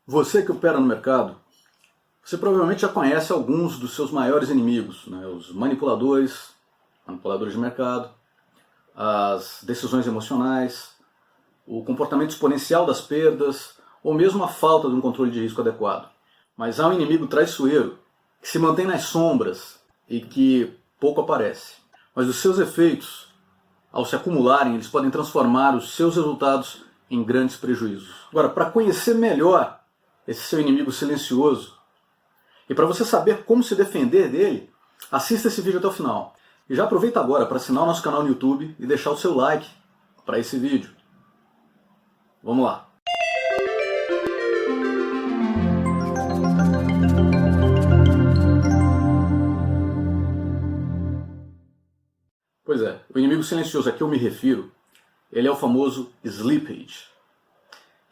Você que opera no mercado, você provavelmente já conhece alguns dos seus maiores inimigos, né? Os manipuladores de mercado, as decisões emocionais, o comportamento exponencial das perdas, ou mesmo a falta de um controle de risco adequado. Mas há um inimigo traiçoeiro, que se mantém nas sombras e que pouco aparece. Mas os seus efeitos, ao se acumularem, eles podem transformar os seus resultados em grandes prejuízos. Agora, para conhecer melhor esse seu inimigo silencioso, e para você saber como se defender dele, assista esse vídeo até o final. E já aproveita agora para assinar o nosso canal no YouTube e deixar o seu like para esse vídeo. Vamos lá! Pois é, o inimigo silencioso a que eu me refiro, ele é o famoso slippage.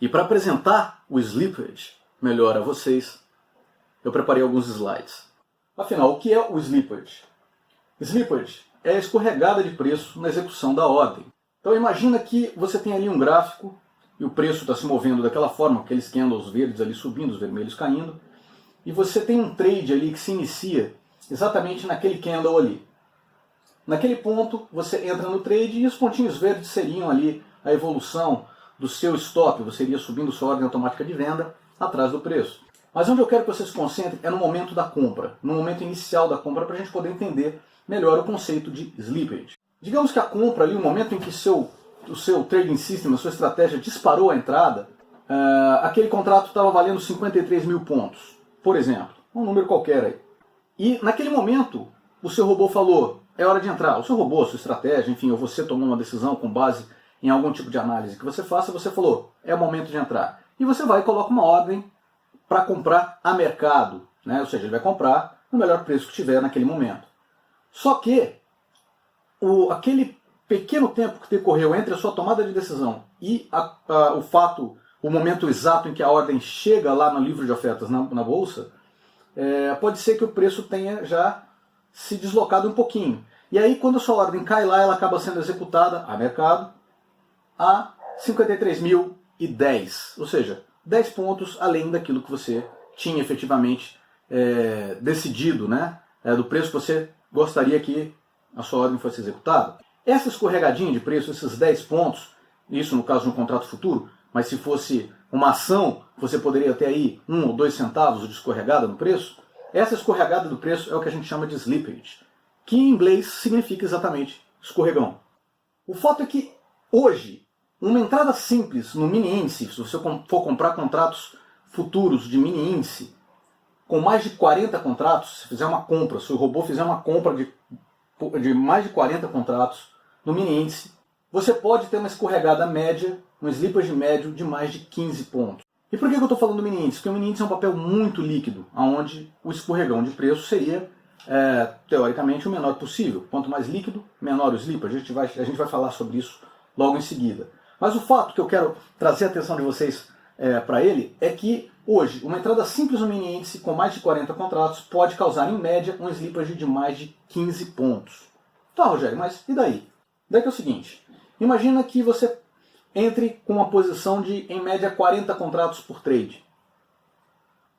E para apresentar o slippage melhor a vocês, eu preparei alguns slides. Afinal, o que é o slippage? Slippage é a escorregada de preço na execução da ordem. Então imagina que você tem ali um gráfico e o preço está se movendo daquela forma, aqueles candles verdes ali subindo, os vermelhos caindo, e você tem um trade ali que se inicia exatamente naquele candle ali. Naquele ponto você entra no trade e os pontinhos verdes seriam ali a evolução do seu stop, você iria subindo sua ordem automática de venda atrás do preço. Mas onde eu quero que você se concentre é no momento da compra, no momento inicial da compra, para a gente poder entender melhor o conceito de slippage. Digamos que a compra ali, o momento em que o seu trading system, a sua estratégia disparou a entrada, aquele contrato estava valendo 53 mil pontos, por exemplo, um número qualquer aí. E naquele momento o seu robô falou, é hora de entrar. O seu robô, a sua estratégia, enfim, ou você tomou uma decisão com base em algum tipo de análise que você faça, você falou, é o momento de entrar. E você vai e coloca uma ordem para comprar a mercado, né? Ou seja, ele vai comprar no melhor preço que tiver naquele momento. Só que aquele pequeno tempo que decorreu entre a sua tomada de decisão e o momento exato em que a ordem chega lá no livro de ofertas na bolsa, pode ser que o preço tenha já se deslocado um pouquinho. E aí quando a sua ordem cai lá, ela acaba sendo executada a mercado a 53.010, ou seja, 10 pontos além daquilo que você tinha efetivamente decidido, né, do preço que você gostaria que a sua ordem fosse executada. Essa escorregadinha de preço, esses 10 pontos, isso no caso de um contrato futuro, mas se fosse uma ação, você poderia ter aí 1 ou 2 centavos de escorregada no preço. Essa escorregada do preço é o que a gente chama de slippage, que em inglês significa exatamente escorregão. O fato é que hoje, uma entrada simples no mini índice, se você for comprar contratos futuros de mini índice, com mais de 40 contratos, se fizer uma compra, se o robô fizer uma compra de mais de 40 contratos no mini índice, você pode ter uma escorregada média, um slippage médio de mais de 15 pontos. E por que eu estou falando do mini índice? Porque o mini índice é um papel muito líquido, onde o escorregão de preço seria, teoricamente, o menor possível. Quanto mais líquido, menor o slippage. A gente vai falar sobre isso logo em seguida. Mas o fato que eu quero trazer a atenção de vocês para ele é que hoje, uma entrada simples no mini índice com mais de 40 contratos pode causar, em média, um slippage de mais de 15 pontos. Tá, Rogério, mas e daí? Daí que é o seguinte, imagina que você entre com uma posição de, em média, 40 contratos por trade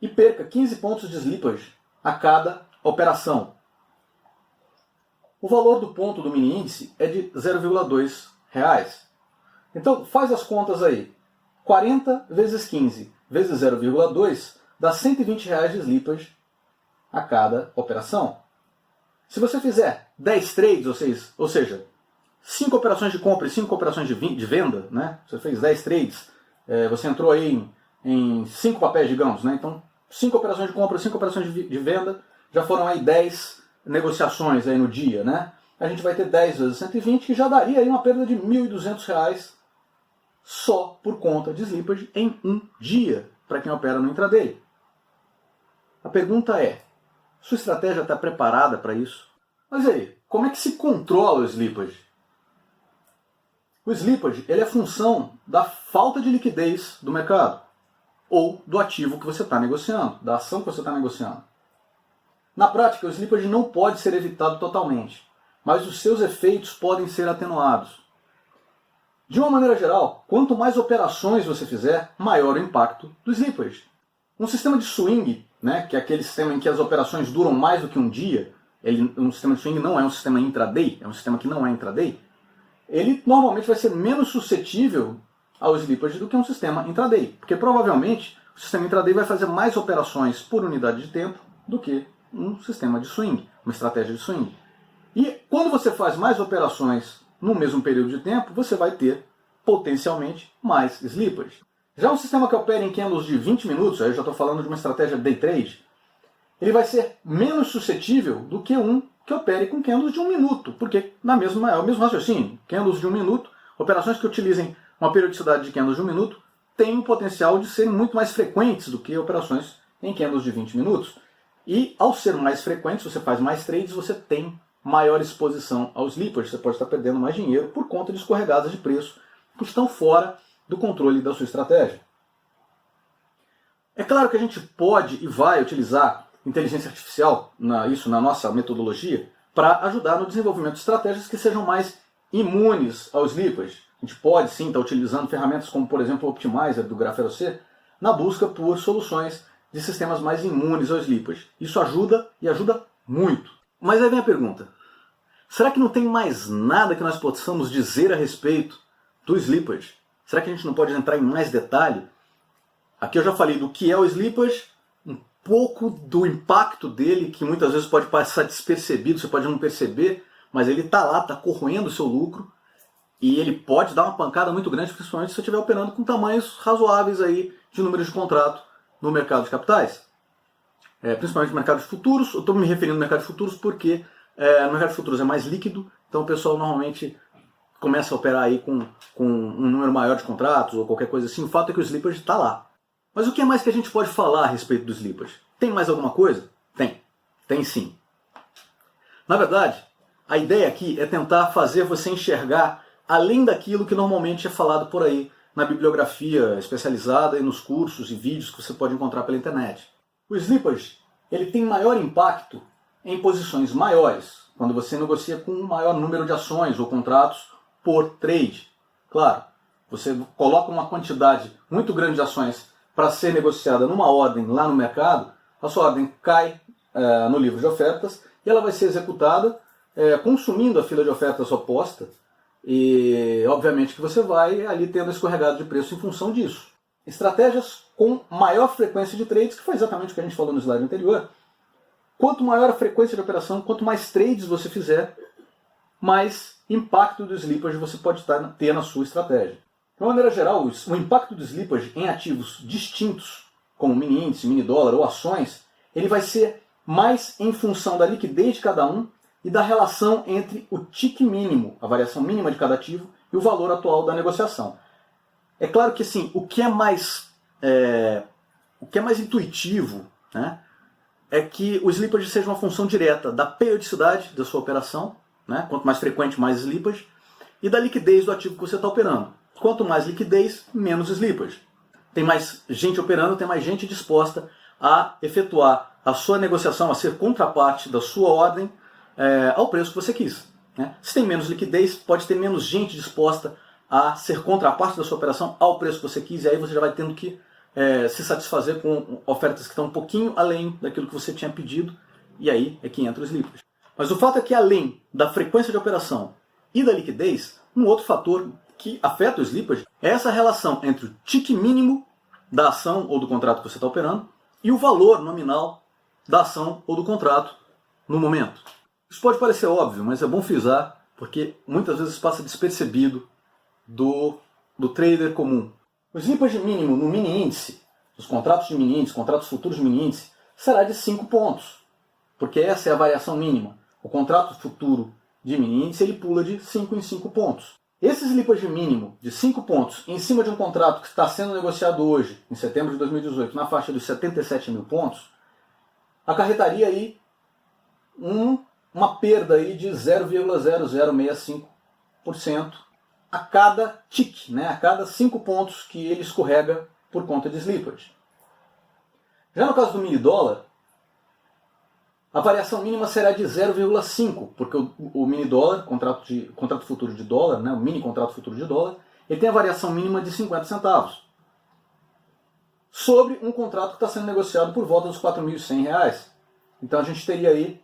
e perca 15 pontos de slippage a cada operação. O valor do ponto do mini índice é de 0,2 reais. Então, faz as contas aí. 40 vezes 15 vezes 0,2 dá 120 reais de slippage a cada operação. Se você fizer 10 trades, ou seja, 5 operações de compra e 5 operações de venda, né? Você fez 10 trades, você entrou aí em 5 papéis, digamos, né? Então 5 operações de compra e 5 operações de venda, já foram aí 10 negociações aí no dia, né? A gente vai ter 10 vezes 120, que já daria aí uma perda de R$ 1.200 só por conta de slippage em um dia, para quem opera no intraday. A pergunta é, sua estratégia está preparada para isso? Mas aí, como é que se controla o slippage? O slippage ele é função da falta de liquidez do mercado, ou do ativo que você está negociando, da ação que você está negociando. Na prática, o slippage não pode ser evitado totalmente, mas os seus efeitos podem ser atenuados. De uma maneira geral, quanto mais operações você fizer, maior o impacto do slippage. Um sistema de swing, né, que é aquele sistema em que as operações duram mais do que um dia, um sistema de swing não é um sistema intraday, é um sistema que não é intraday, ele normalmente vai ser menos suscetível ao slippage do que um sistema intraday, porque provavelmente o sistema intraday vai fazer mais operações por unidade de tempo do que um sistema de swing, uma estratégia de swing. E quando você faz mais operações no mesmo período de tempo, você vai ter potencialmente mais slippage. Já um sistema que opera em candles de 20 minutos, aí eu já estou falando de uma estratégia day trade, ele vai ser menos suscetível do que um que opere com candles de 1 minuto, porque é o mesmo raciocínio. Candles de 1 minuto, operações que utilizem uma periodicidade de candles de 1 minuto, têm o potencial de serem muito mais frequentes do que operações em candles de 20 minutos. E ao ser mais frequentes, você faz mais trades, você tem maior exposição aos slippage, você pode estar perdendo mais dinheiro por conta de escorregadas de preço que estão fora do controle da sua estratégia. É claro que a gente pode e vai utilizar inteligência artificial, isso na nossa metodologia, para ajudar no desenvolvimento de estratégias que sejam mais imunes aos slippage. A gente pode sim estar utilizando ferramentas como, por exemplo, o Optimizer do Grafero C, na busca por soluções de sistemas mais imunes aos slippage. Isso ajuda e ajuda muito. Mas aí vem a pergunta: será que não tem mais nada que nós possamos dizer a respeito do slippage? Será que a gente não pode entrar em mais detalhe? Aqui eu já falei do que é o slippage, um pouco do impacto dele, que muitas vezes pode passar despercebido, você pode não perceber, mas ele está lá, está corroendo o seu lucro, e ele pode dar uma pancada muito grande, principalmente se você estiver operando com tamanhos razoáveis aí de número de contrato no mercado de capitais. Principalmente no mercado de futuros. Eu estou me referindo ao mercado de futuros porque no mercado de futuros é mais líquido, então o pessoal normalmente começa a operar aí com um número maior de contratos ou qualquer coisa assim. O fato é que o slippage está lá. Mas o que mais que a gente pode falar a respeito do slippage? Tem mais alguma coisa? Tem sim. Na verdade, a ideia aqui é tentar fazer você enxergar além daquilo que normalmente é falado por aí na bibliografia especializada e nos cursos e vídeos que você pode encontrar pela internet. O slippage, ele tem maior impacto em posições maiores, quando você negocia com um maior número de ações ou contratos por trade. Claro, você coloca uma quantidade muito grande de ações para ser negociada numa ordem lá no mercado, a sua ordem cai no livro de ofertas e ela vai ser executada consumindo a fila de ofertas oposta, e obviamente que você vai ali tendo escorregado de preço em função disso. Estratégias com maior frequência de trades, que foi exatamente o que a gente falou no slide anterior. Quanto maior a frequência de operação, quanto mais trades você fizer, mais impacto do slippage você pode ter na sua estratégia. De uma maneira geral, o impacto do slippage em ativos distintos, como mini índice, mini dólar ou ações, ele vai ser mais em função da liquidez de cada um e da relação entre o tick mínimo, a variação mínima de cada ativo, e o valor atual da negociação. É claro que assim, o que é mais intuitivo, né, é que o slippage seja uma função direta da periodicidade da sua operação, né, quanto mais frequente, mais slippage, e da liquidez do ativo que você está operando. Quanto mais liquidez, menos slippage. Tem mais gente operando, tem mais gente disposta a efetuar a sua negociação, a ser contraparte da sua ordem ao preço que você quis. Né? Se tem menos liquidez, pode ter menos gente disposta a ser contraparte da sua operação ao preço que você quis, e aí você já vai tendo que se satisfazer com ofertas que estão um pouquinho além daquilo que você tinha pedido, e aí é que entra o slippage. Mas o fato é que além da frequência de operação e da liquidez, um outro fator que afeta o slippage é essa relação entre o tick mínimo da ação ou do contrato que você está operando e o valor nominal da ação ou do contrato no momento. Isso pode parecer óbvio, mas é bom frisar, porque muitas vezes passa despercebido do trader comum. O slippage mínimo no mini índice, nos contratos de mini índice, contratos futuros de mini índice, será de 5 pontos, porque essa é a variação mínima. O contrato futuro de mini índice ele pula de 5 em 5 pontos. Esse slippage mínimo de 5 pontos em cima de um contrato que está sendo negociado hoje, em setembro de 2018, na faixa dos 77 mil pontos, acarretaria aí uma perda aí de 0,0065% a cada tick, né? A cada 5 pontos que ele escorrega por conta de slippage. Já no caso do mini dólar, a variação mínima será de 0,5, porque o mini dólar, contrato futuro de dólar, né, o mini contrato futuro de dólar, ele tem a variação mínima de 50 centavos. sobre um contrato que está sendo negociado por volta dos R$ 4.100. Então a gente teria aí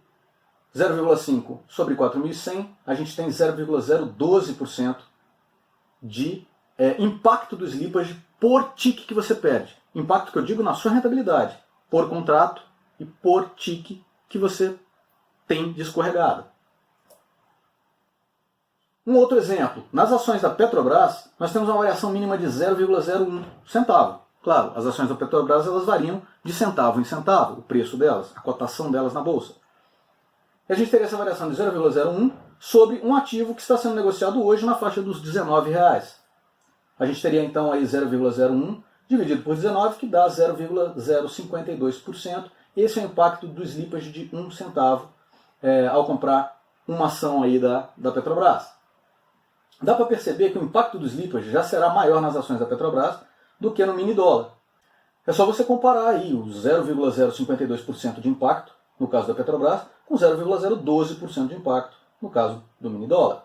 0,5 sobre 4.100, a gente tem 0,012% de impacto do slippage por tique que você perde. Impacto que eu digo na sua rentabilidade, por contrato e por tique que você tem de escorregada. Um outro exemplo, nas ações da Petrobras, nós temos uma variação mínima de 0,01 centavo. Claro, as ações da Petrobras elas variam de centavo em centavo, o preço delas, a cotação delas na bolsa. E a gente teria essa variação de 0,01 sobre um ativo que está sendo negociado hoje na faixa dos R$19. A gente teria então aí 0,01 dividido por 19, que dá 0,052%. Esse é o impacto do slippage de 1 centavo ao comprar uma ação aí da Petrobras. Dá para perceber que o impacto do slippage já será maior nas ações da Petrobras do que no mini dólar. É só você comparar aí o 0,052% de impacto, no caso da Petrobras, com 0,012% de impacto, no caso do mini dólar.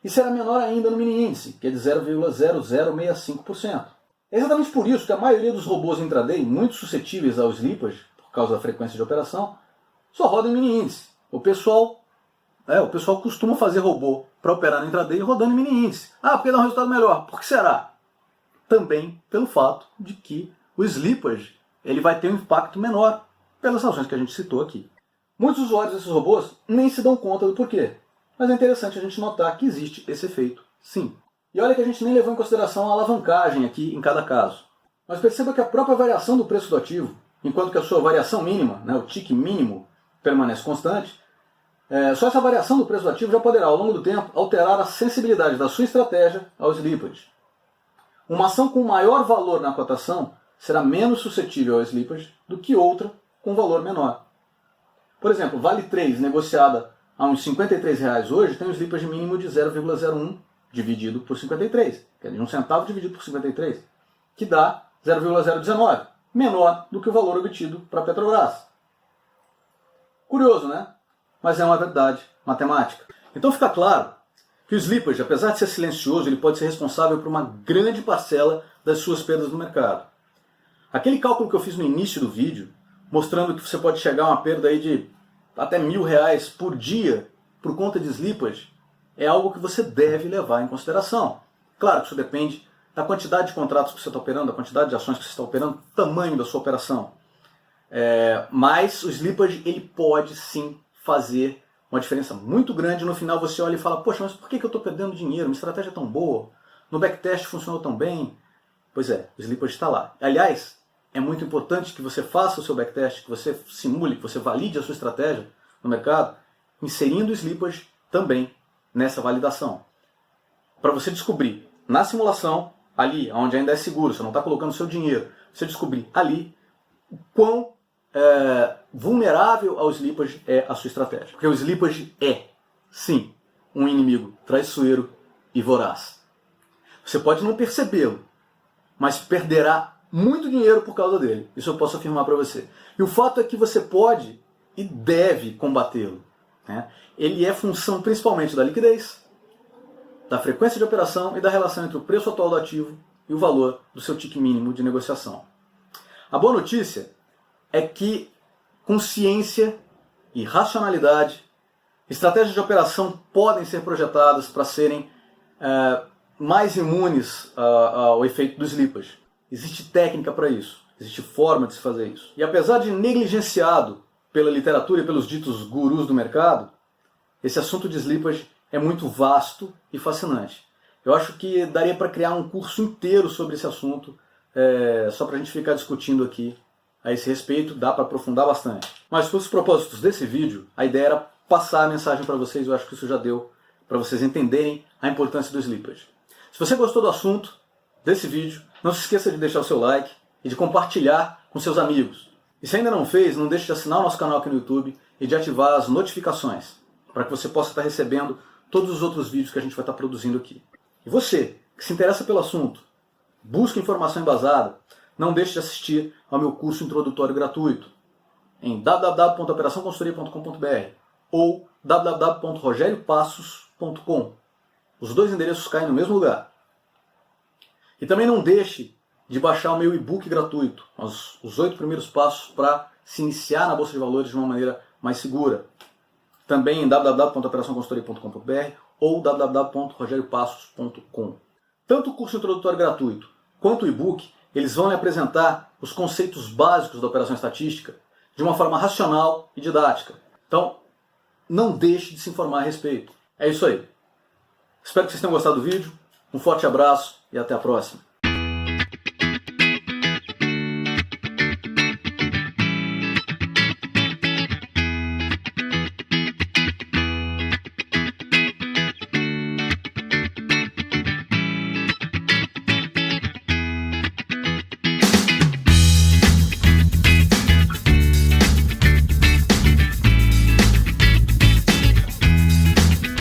E será menor ainda no mini índice, que é de 0,0065%. É exatamente por isso que a maioria dos robôs intraday, muito suscetíveis ao slippage, por causa da frequência de operação, só roda em mini índice. O pessoal costuma fazer robô para operar no intraday rodando em mini índice. Ah, porque dá um resultado melhor. Por que será? Também pelo fato de que o slippage ele vai ter um impacto menor pelas razões que a gente citou aqui. Muitos usuários desses robôs nem se dão conta do porquê. Mas é interessante a gente notar que existe esse efeito, sim. E olha que a gente nem levou em consideração a alavancagem aqui em cada caso. Mas perceba que a própria variação do preço do ativo, enquanto que a sua variação mínima, o tique mínimo, permanece constante, só essa variação do preço do ativo já poderá, ao longo do tempo, alterar a sensibilidade da sua estratégia ao slippage. Uma ação com maior valor na cotação será menos suscetível ao slippage do que outra com valor menor. Por exemplo, Vale 3, negociada a uns R$ 53 hoje, tem um slippage mínimo de 0,01 dividido por 53, quer dizer, 1 centavo dividido por 53, que dá 0,019, menor do que o valor obtido para a Petrobras. Curioso, né? Mas é uma verdade matemática. Então fica claro que o slippage, apesar de ser silencioso, ele pode ser responsável por uma grande parcela das suas perdas no mercado. Aquele cálculo que eu fiz no início do vídeo, mostrando que você pode chegar a uma perda aí de até R$1.000 por dia por conta de slippage, é algo que você deve levar em consideração. Claro que isso depende da quantidade de contratos que você está operando, da quantidade de ações que você está operando, do tamanho da sua operação. Mas o slippage ele pode sim fazer uma diferença muito grande. No final você olha e fala, poxa, mas por que eu estou perdendo dinheiro? Minha estratégia é tão boa, no backtest funcionou tão bem. Pois é, o slippage está lá. Aliás, é muito importante que você faça o seu backtest, que você simule, que você valide a sua estratégia no mercado, inserindo o slippage também nessa validação. Para você descobrir na simulação, ali onde ainda é seguro, você não está colocando o seu dinheiro, você descobrir ali o quão vulnerável ao slippage é a sua estratégia. Porque o slippage é, sim, um inimigo traiçoeiro e voraz. Você pode não percebê-lo, mas perderá muito dinheiro por causa dele. Isso eu posso afirmar para você. E o fato é que você pode e deve combatê-lo. Ele é função principalmente da liquidez, da frequência de operação e da relação entre o preço atual do ativo e o valor do seu tique mínimo de negociação. A boa notícia é que com ciência e racionalidade, estratégias de operação podem ser projetadas para serem mais imunes ao efeito do slippage. Existe técnica para isso, existe forma de se fazer isso. E apesar de negligenciado pela literatura e pelos ditos gurus do mercado, esse assunto de slippage é muito vasto e fascinante. Eu acho que daria para criar um curso inteiro sobre esse assunto, só para a gente ficar discutindo aqui a esse respeito, dá para aprofundar bastante. Mas para os propósitos desse vídeo, a ideia era passar a mensagem para vocês, eu acho que isso já deu para vocês entenderem a importância do slippage. Se você gostou do assunto, desse vídeo, não se esqueça de deixar o seu like e de compartilhar com seus amigos. E se ainda não fez, não deixe de assinar o nosso canal aqui no YouTube e de ativar as notificações, para que você possa estar recebendo todos os outros vídeos que a gente vai estar produzindo aqui. E você, que se interessa pelo assunto, busca informação embasada, não deixe de assistir ao meu curso introdutório gratuito em www.operaçãoconsultoria.com.br ou www.rogeriopassos.com. Os dois endereços caem no mesmo lugar. E também não deixe de baixar o meu e-book gratuito, os 8 primeiros passos para se iniciar na Bolsa de Valores de uma maneira mais segura. Também em www.operaçãoconsultoria.com.br ou www.rogeriopassos.com. Tanto o curso introdutório gratuito quanto o e-book, eles vão lhe apresentar os conceitos básicos da operação estatística de uma forma racional e didática. Então, não deixe de se informar a respeito. É isso aí. Espero que vocês tenham gostado do vídeo. Um forte abraço e até a próxima.